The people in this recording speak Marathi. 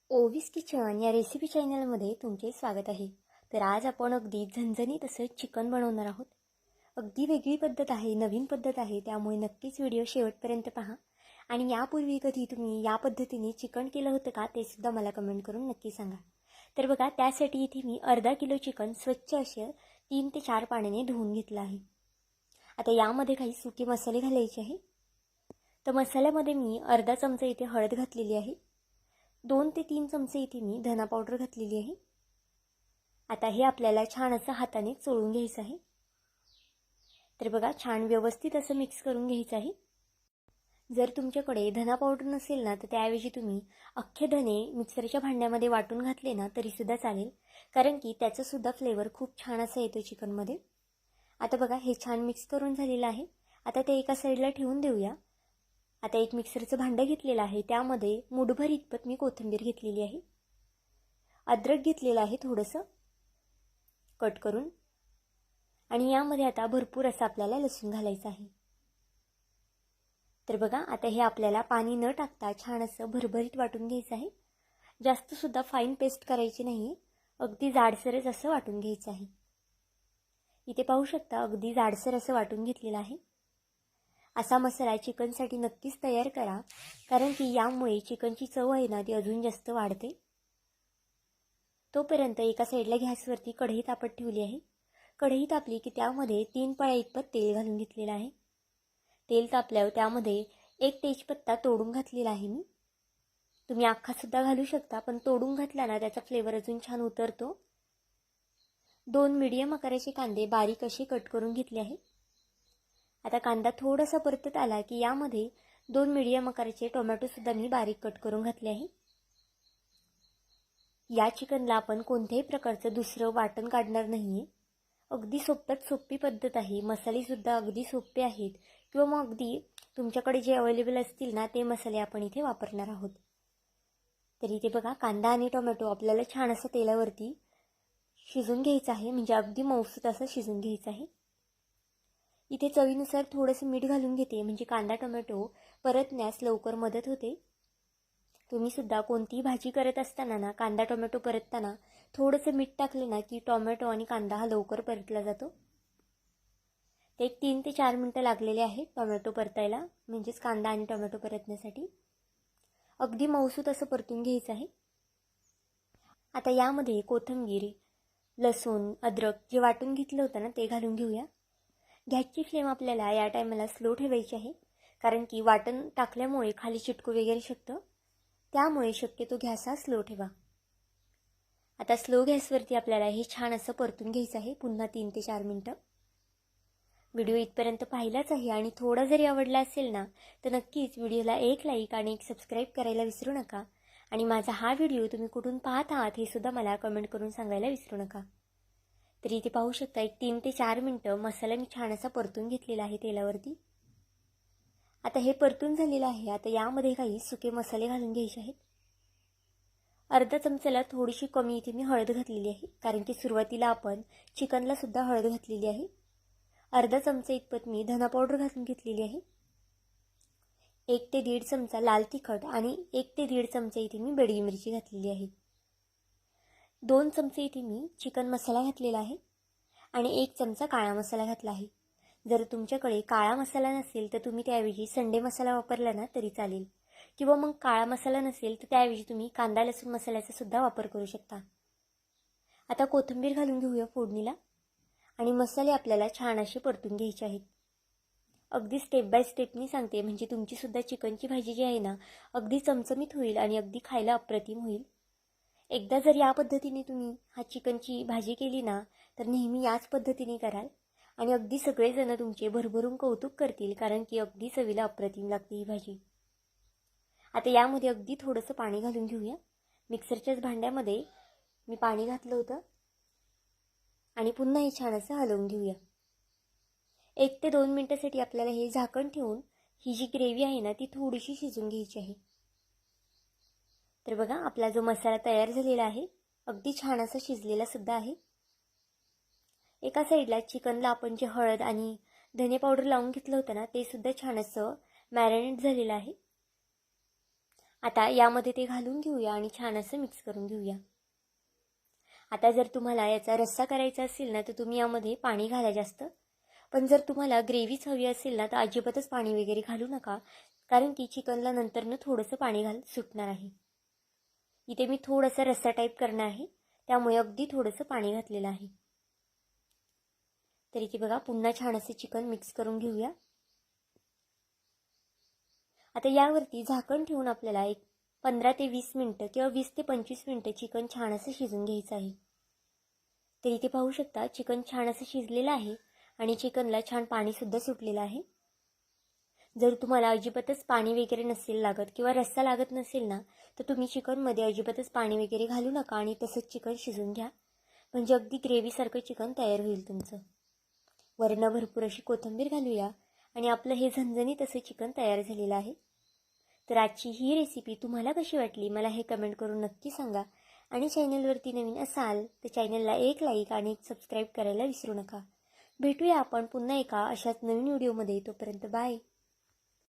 ओवीस किचन या रेसिपी चॅनलमध्ये तुमचे स्वागत आहे। तर आज आपण अगदी झणझणीत असं चिकन बनवणार आहोत। अगदी वेगळी पद्धत आहे, नवीन पद्धत आहे, त्यामुळे नक्कीच व्हिडिओ शेवटपर्यंत पहा। आणि यापूर्वी कधी तुम्ही या पद्धतीने चिकन केलं होतं का ते सुद्धा मला कमेंट करून नक्की सांगा। तर बघा, त्यासाठी इथे मी अर्धा किलो चिकन स्वच्छ असे 3 ते 4 पाण्याने धुवून घेतलं आहे। आता यामध्ये काही सुके मसाले घालायचे आहे। तर मसाल्यामध्ये मी अर्धा चमचा इथे हळद घातलेली आहे, 2 ते 3 चमचे इथे मी धना पावडर घातलेली आहे। आता हे आपल्याला छान असं हाताने चोळून घ्यायचं आहे। तर बघा, छान व्यवस्थित असं मिक्स करून घ्यायचं आहे। जर तुमच्याकडे धना पावडर नसेल ना तर त्याऐवजी तुम्ही अख्खे धने मिक्सरच्या भांड्यामध्ये वाटून घातले ना तरी सुद्धा चालेल, कारण की त्याचा सुद्धा फ्लेवर खूप छान असा येतो चिकनमध्ये। आता बघा, हे छान मिक्स करून झालेलं आहे। आता ते एका साईडला ठेवून देऊया। आता एक मिक्सरचं भांडं घेतलेलं आहे, त्यामध्ये मुठभर इतपत मी कोथिंबीर घेतलेली आहे, अद्रक घेतलेलं आहे थोडंसं कट करून, आणि यामध्ये आता भरपूर असं आपल्याला लसूण घालायचं आहे। तर बघा, आता हे आपल्याला पाणी न टाकता छान असं भरभरीत वाटून घ्यायचं आहे। जास्त सुद्धा फाईन पेस्ट करायची नाही, अगदी जाडसरच असं वाटून घ्यायचं आहे। इथे पाहू शकता, अगदी जाडसर असं वाटून घेतलेलं आहे। असा मसाला चिकनसाठी नक्कीच तयार करा, कारण की यामुळे चिकनची चव आहे ना ती अजून जास्त वाढते। तोपर्यंत एका साईडला गॅसवरती कढई तापत ठेवली आहे। कढई तापली की त्यामध्ये 3 पळ्या इतपत तेल घालून घेतलेलं आहे। तेल तापल्यावर त्यामध्ये एक तेजपत्ता तोडून घातलेला आहे मी। तुम्ही अख्खा सुद्धा घालू शकता, पण तोडून घातला ना त्याचा फ्लेवर अजून छान उतरतो। 2 मीडियम आकाराचे कांदे बारीक असे कट करून घेतले आहे। आता कांदा थोडासा परतत आला की यामध्ये 2 मीडियम आकाराचे टोमॅटो सुद्धा मी बारीक कट करून घातले आहे। या चिकनला आपण कोणत्याही प्रकारचं दुसरं वाटण काढणार नाहीये, अगदी सोपी पद्धत आहे। मसाले सुद्धा अगदी सोपे आहेत, किंवा मग अगदी तुमच्याकडे जे अवेलेबल असतील ना ते मसाले आपण इथे वापरणार आहोत। तर इथे बघा, कांदा आणि टोमॅटो आपल्याला छान असं तेलावरती शिजून घ्यायचं आहे, म्हणजे अगदी मऊसूत असं शिजून घ्यायचं आहे। इथे चवीनुसार थोडंसं मीठ घालून घेते, म्हणजे कांदा टोमॅटो परतण्यास लवकर मदत होते। तुम्ही सुद्धा कोणतीही भाजी करत असताना ना कांदा टोमॅटो परतताना थोडंसं मीठ टाकलं ना की टोमॅटो आणि कांदा हा लवकर परतला जातो। ते एक 3 ते 4 मिनिटं लागलेले आहेत टोमॅटो परतायला, म्हणजेच कांदा आणि टोमॅटो परतण्यासाठी। अगदी मऊसूत असं परतून घ्यायचं आहे। आता यामध्ये कोथिंबीर, लसूण, अद्रक जे वाटून घेतलं होतं ना ते घालून घेऊया। गॅसची फ्लेम आपल्याला या टायमाला स्लो ठेवायची आहे, कारण की वाटण टाकल्यामुळे खाली चिटकू वगैरे शकतं, त्यामुळे शक्यतो गॅस हा स्लो ठेवा। आता स्लो गॅसवरती आपल्याला हे छान असं परतून घ्यायचं आहे, पुन्हा 3 ते 4 मिनिटं। व्हिडिओ इथपर्यंत पाहिलाच आहे आणि थोडा जरी आवडला असेल ना तर नक्कीच व्हिडिओला एक लाईक आणि एक सबस्क्राईब करायला विसरू नका। आणि माझा हा व्हिडिओ तुम्ही कुठून पाहत आहात हे सुद्धा मला कमेंट करून सांगायला विसरू नका। तर इथे पाहू शकता, एक 3 ते 4 मिनिटं मसाला मी छान असा परतून घेतलेला आहे तेलावरती। आता हे परतून झालेलं आहे। आता यामध्ये काही सुके मसाले घालून घ्यायचे आहेत। अर्धा चमच्याला थोडीशी कमी इथे मी हळद घातलेली आहे, कारण की सुरुवातीला आपण चिकनला सुद्धा हळद घातलेली आहे। अर्धा चमचा इतपत मी धना पावडर घालून घेतलेली आहे। 1 ते 1.5 चमचा लाल तिखट आणि 1 ते 1.5 चमचा इथे मी बेडगी मिरची घातलेली आहे। 2 चमचे इथे मी चिकन मसाला घातलेला आहे आणि 1 चमचा काळा मसाला घातला आहे। जर तुमच्याकडे काळा मसाला नसेल तर तुम्ही त्याऐवजी संडे मसाला वापरला ना तरी चालेल, किंवा मग काळा मसाला नसेल तर त्याऐवजी तुम्ही कांदा लसूण मसाल्याचा सुद्धा वापर करू शकता। आता कोथिंबीर घालून घेऊया फोडणीला, आणि मसाले आपल्याला छान असे परतून घ्यायचे आहेत। अगदी स्टेप बाय स्टेपनी सांगते, म्हणजे तुमची सुद्धा चिकनची भाजी जी आहे ना अगदी चमचमीत होईल आणि अगदी खायला अप्रतिम होईल। एकदा जर या पद्धतीने तुम्ही हा चिकनची भाजी केली ना तर नेहमी याच पद्धतीने कराल, आणि अगदी सगळेजण तुमचे भरभरून कौतुक करतील, कारण की अगदी चवीला अप्रतिम लागते ही भाजी। आता यामध्ये अगदी थोडंसं पाणी घालून घेऊया। मिक्सरच्याच भांड्यामध्ये मी पाणी घातलं होतं, आणि पुन्हा हे छान असं हलवून घेऊया। 1 ते 2 मिनिटांसाठी आपल्याला हे झाकण ठेवून ही जी ग्रेव्ही आहे ना ती थोडीशी शिजून घ्यायची आहे। तर बघा, आपला जो मसाला तयार झालेला आहे अगदी छान असा शिजलेला सुद्धा आहे। एका साईडला चिकनला आपण जे हळद आणि धने पावडर लावून घेतलं होतं ना ते सुद्धा छान असं मॅरिनेट झालेलं आहे। आता यामध्ये ते घालून घेऊया आणि छान असं मिक्स करून घेऊया. आता जर तुम्हाला याचा रस्सा करायचा असेल ना तर तुम्ही यामध्ये पाणी घाला जास्त. पण जर तुम्हाला ग्रेव्हीच हवी असेल ना तर अजिबातच पाणी वगैरे घालू नका, कारण की चिकनला नंतरनं थोडंसं पाणी सुटणार आहे. इथे मी थोडंसं रस्सा टाईप करणार आहे, त्यामुळे अगदी थोडंसं पाणी घातलेलं आहे. तर इथे बघा पुन्हा छान असे चिकन मिक्स करून घेऊया. आता यावरती झाकण ठेवून आपल्याला एक 15 ते 20 मिनटं किंवा 20 ते 25 मिनटं चिकन छान असं शिजून घ्यायचं आहे. तर इथे पाहू शकता चिकन छान असं शिजलेलं आहे आणि चिकनला छान पाणीसुद्धा सुटलेलं आहे. जर तुम्हाला अजिबातच पाणी वगैरे नसेल लागत किंवा रस्सा लागत नसेल ना तर तुम्ही चिकनमध्ये अजिबातच पाणी वगैरे घालू नका आणि तसंच चिकन शिजून घ्या, म्हणजे अगदी ग्रेव्हीसारखं चिकन तयार होईल तुमचं. वरनं भरपूर अशी कोथिंबीर घालूया आणि आपलं हे झणझणीत असं चिकन तयार झालेलं आहे. तर आजची ही रेसिपी तुम्हाला कशी वाटली मला हे कमेंट करून नक्की सांगा. आणि चॅनलवरती नवीन असाल तर चॅनलला एक लाईक आणि एक सबस्क्राईब करायला विसरू नका. भेटूया आपण पुन्हा एका अशाच नवीन व्हिडिओमध्ये. तोपर्यंत बाय.